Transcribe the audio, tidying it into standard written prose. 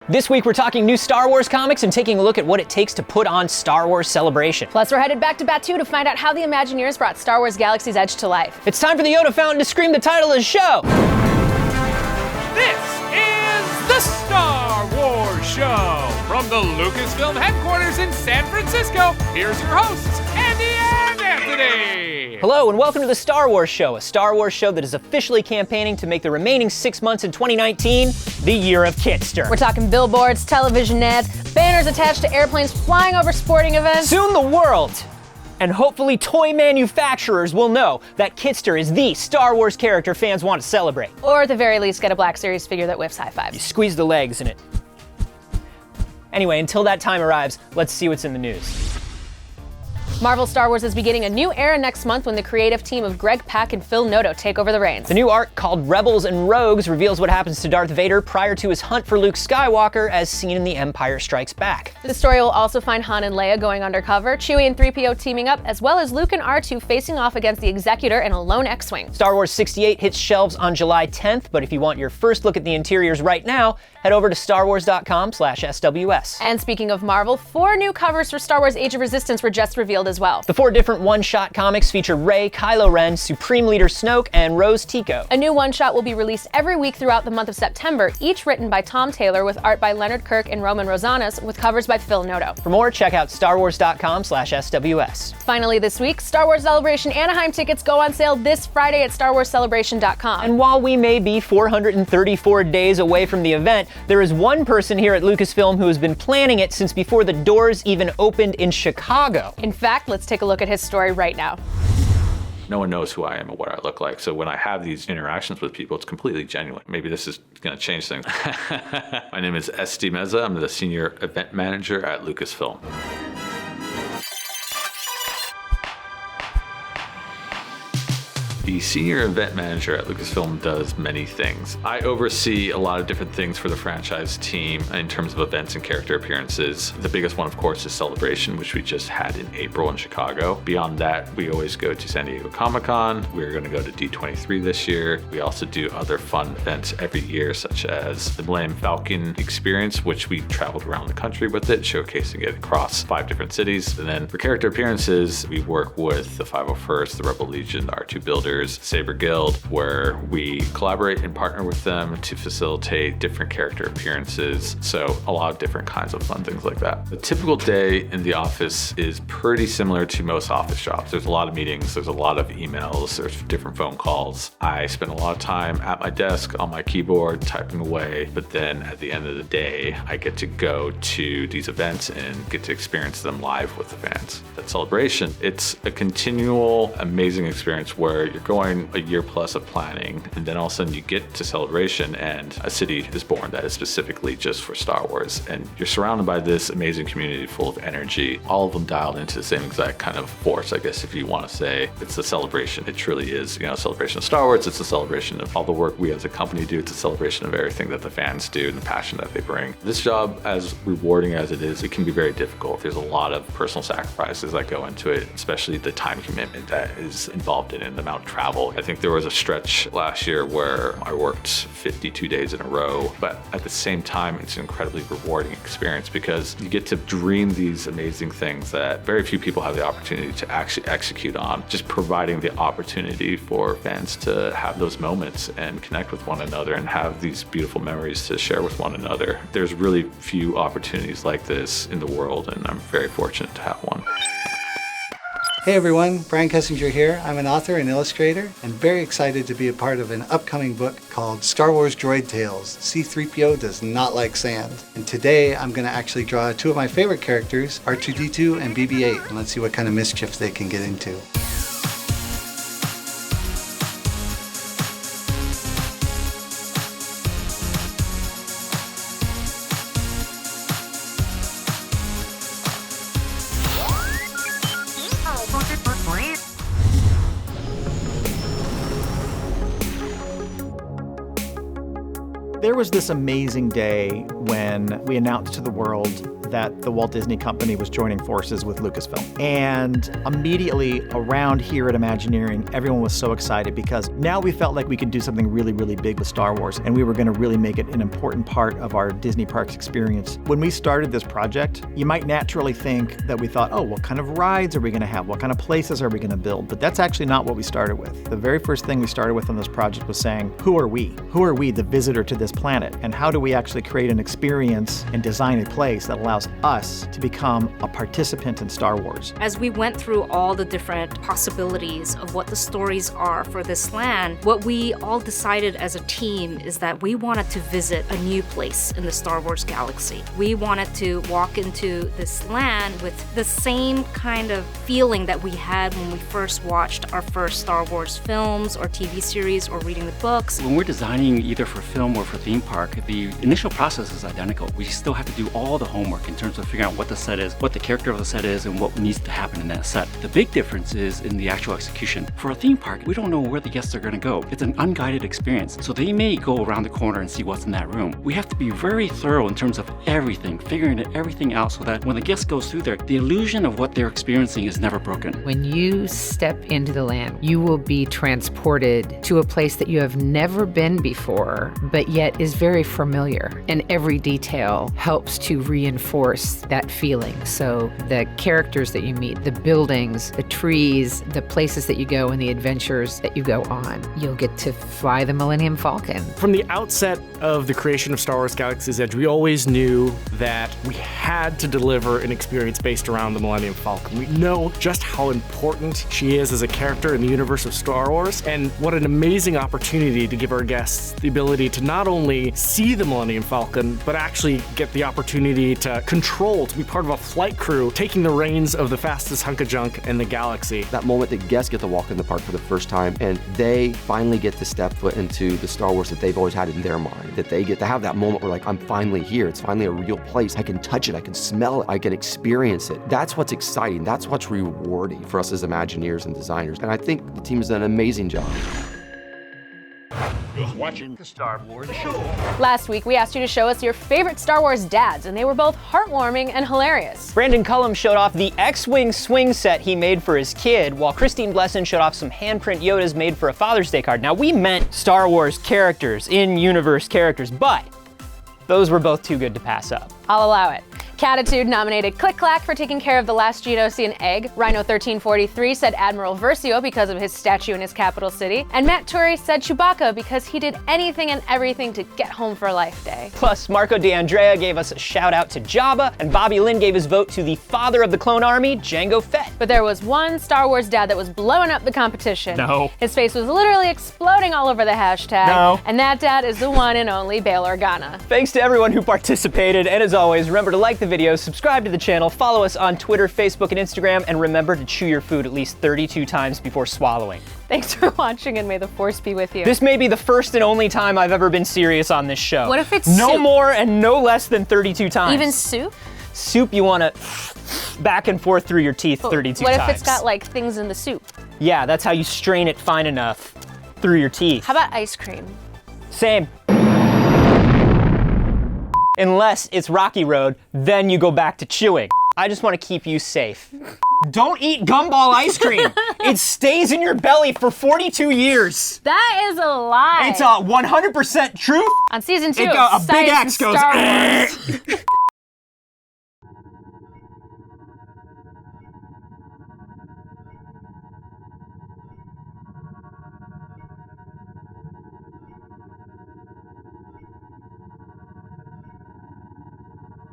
This week we're talking new Star Wars comics and taking a look at what it takes to put on Star Wars Celebration. Plus we're headed back to Batuu to find out how the Imagineers brought Star Wars Galaxy's Edge to life. It's time for the Yoda Fountain to scream the title of the show. This is the Star Wars Show. From the Lucasfilm headquarters in San Francisco, here's your hosts, Andy and Anthony. Hello and welcome to the Star Wars Show, a Star Wars show that is officially campaigning to make the remaining 6 months in 2019 the year of Kitster. We're talking billboards, television ads, banners attached to airplanes flying over sporting events. Soon the world, and hopefully toy manufacturers, will know that Kitster is the Star Wars character fans want to celebrate. Or at the very least, get a Black Series figure that whips high fives. You squeeze the legs and it... Anyway, until that time arrives, let's see what's in the news. Marvel Star Wars is beginning a new era next month when the creative team of Greg Pak and Phil Noto take over the reins. The new arc, called Rebels and Rogues, reveals what happens to Darth Vader prior to his hunt for Luke Skywalker, as seen in The Empire Strikes Back. The story will also find Han and Leia going undercover, Chewie and 3PO teaming up, as well as Luke and R2 facing off against the Executor in a lone X-Wing. Star Wars 68 hits shelves on July 10th, but if you want your first look at the interiors right now, head over to starwars.com/SWS. And speaking of Marvel, 4 new covers for Star Wars Age of Resistance were just revealed as well. The 4 different one-shot comics feature Rey, Kylo Ren, Supreme Leader Snoke, and Rose Tico. A new one-shot will be released every week throughout the month of September, each written by Tom Taylor with art by Leonard Kirk and Roman Rosanas, with covers by Phil Noto. For more, check out starwars.com/SWS. Finally this week, Star Wars Celebration Anaheim tickets go on sale this Friday at starwarscelebration.com. And while we may be 434 days away from the event, there is one person here at Lucasfilm who has been planning it since before the doors even opened in Chicago. In fact, let's take a look at his story right now. No one knows who I am or what I look like. So when I have these interactions with people, it's completely genuine. Maybe this is going to change things. My name is Esti Meza. I'm the senior event manager at Lucasfilm. The senior event manager at Lucasfilm does many things. I oversee a lot of different things for the franchise team in terms of events and character appearances. The biggest one, of course, is Celebration, which we just had in April in Chicago. Beyond that, we always go to San Diego Comic-Con. We're going to go to D23 this year. We also do other fun events every year, such as the Millennium Falcon Experience, which we traveled around the country with it, showcasing it across 5 different cities. And then for character appearances, we work with the 501st, the Rebel Legion, the R2 Builders, Saber Guild, where we collaborate and partner with them to facilitate different character appearances. So a lot of different kinds of fun things like that. A typical day in the office is pretty similar to most office jobs. There's a lot of meetings, there's a lot of emails, there's different phone calls. I spend a lot of time at my desk on my keyboard typing away, but then at the end of the day, I get to go to these events and get to experience them live with the fans. At Celebration, it's a continual, amazing experience where you're going a year plus of planning, and then all of a sudden you get to Celebration and a city is born that is specifically just for Star Wars. And you're surrounded by this amazing community full of energy, all of them dialed into the same exact kind of force, I guess, if you want to say. It's a celebration. It truly is, a celebration of Star Wars. It's a celebration of all the work we as a company do. It's a celebration of everything that the fans do and the passion that they bring. This job, as rewarding as it is, it can be very difficult. There's a lot of personal sacrifices that go into it, especially the time commitment that is involved in it and the amount of travel. I think there was a stretch last year where I worked 52 days in a row, but at the same time, it's an incredibly rewarding experience because you get to dream these amazing things that very few people have the opportunity to actually execute on. Just providing the opportunity for fans to have those moments and connect with one another and have these beautiful memories to share with one another. There's really few opportunities like this in the world, and I'm very fortunate to have one. Hey everyone, Brian Kessinger here. I'm an author and illustrator and very excited to be a part of an upcoming book called Star Wars Droid Tales. C-3PO does not like sand. And today I'm going to actually draw 2 of my favorite characters, R2-D2 and BB-8, and let's see what kind of mischief they can get into. There was this amazing day when we announced to the world that the Walt Disney Company was joining forces with Lucasfilm. And immediately around here at Imagineering, everyone was so excited because now we felt like we could do something really, really big with Star Wars, and we were going to really make it an important part of our Disney parks experience. When we started this project, you might naturally think that we thought, oh, what kind of rides are we going to have? What kind of places are we going to build? But that's actually not what we started with. The very first thing we started with on this project was saying, who are we? Who are we, the visitor to this planet? And how do we actually create an experience and design a place that allows us to become a participant in Star Wars? As we went through all the different possibilities of what the stories are for this land, what we all decided as a team is that we wanted to visit a new place in the Star Wars galaxy. We wanted to walk into this land with the same kind of feeling that we had when we first watched our first Star Wars films or TV series or reading the books. When we're designing either for film or for theme park, the initial process is identical. We still have to do all the homework in terms of figuring out what the set is, what the character of the set is, and what needs to happen in that set. The big difference is in the actual execution. For a theme park, we don't know where the guests are going to go. It's an unguided experience, so they may go around the corner and see what's in that room. We have to be very thorough in terms of everything, figuring everything out so that when the guest goes through there, the illusion of what they're experiencing is never broken. When you step into the land, you will be transported to a place that you have never been before, but yet is very familiar. And every detail helps to reinforce that feeling. So the characters that you meet, the buildings, the trees, the places that you go, and the adventures that you go on. You'll get to fly the Millennium Falcon. From the outset of the creation of Star Wars Galaxy's Edge, we always knew that we had to deliver an experience based around the Millennium Falcon. We know just how important she is as a character in the universe of Star Wars, and what an amazing opportunity to give our guests the ability to not only see the Millennium Falcon, but actually get the opportunity to control, to be part of a flight crew, taking the reins of the fastest hunk of junk in the galaxy. That moment that guests get to walk in the park for the first time, and they finally get to step foot into the Star Wars that they've always had in their mind, that they get to have that moment where like, I'm finally here, it's finally a real place, I can touch it, I can smell it, I can experience it. That's what's exciting, that's what's rewarding for us as Imagineers and designers, and I think the team has done an amazing job. Watching the Star Wars show. Last week, we asked you to show us your favorite Star Wars dads, and they were both heartwarming and hilarious. Brandon Cullum showed off the X-Wing swing set he made for his kid, while Christine Blesson showed off some handprint Yodas made for a Father's Day card. Now, we meant Star Wars characters, in-universe characters, but those were both too good to pass up. I'll allow it. Catitude nominated Click Clack for taking care of the last Geonosian egg. Rhino1343 said Admiral Versio because of his statue in his capital city. And Matt Turi said Chewbacca because he did anything and everything to get home for Life Day. Plus, Marco DeAndrea gave us a shout out to Jabba, and Bobby Lynn gave his vote to the father of the clone army, Jango Fett. But there was one Star Wars dad that was blowing up the competition. No. His face was literally exploding all over the hashtag. No. And that dad is the one and only Bail Organa. Thanks to everyone who participated, and as always, remember to like the video, subscribe to the channel, follow us on Twitter, Facebook, and Instagram, and remember to chew your food at least 32 times before swallowing. Thanks for watching, and may the Force be with you. This may be the first and only time I've ever been serious on this show. What if it's no soup? more and no less than 32 times. Even soup? Soup, you want to back and forth through your teeth 32 times. What if it's got like things in the soup? Yeah, that's how you strain it fine enough through your teeth. How about ice cream? Same. Unless it's Rocky Road, then you go back to chewing. I just want to keep you safe. Don't eat gumball ice cream. It stays in your belly for 42 years. That is a lie. It's a 100% truth. On season 2, a big Science X and goes, Star Wars.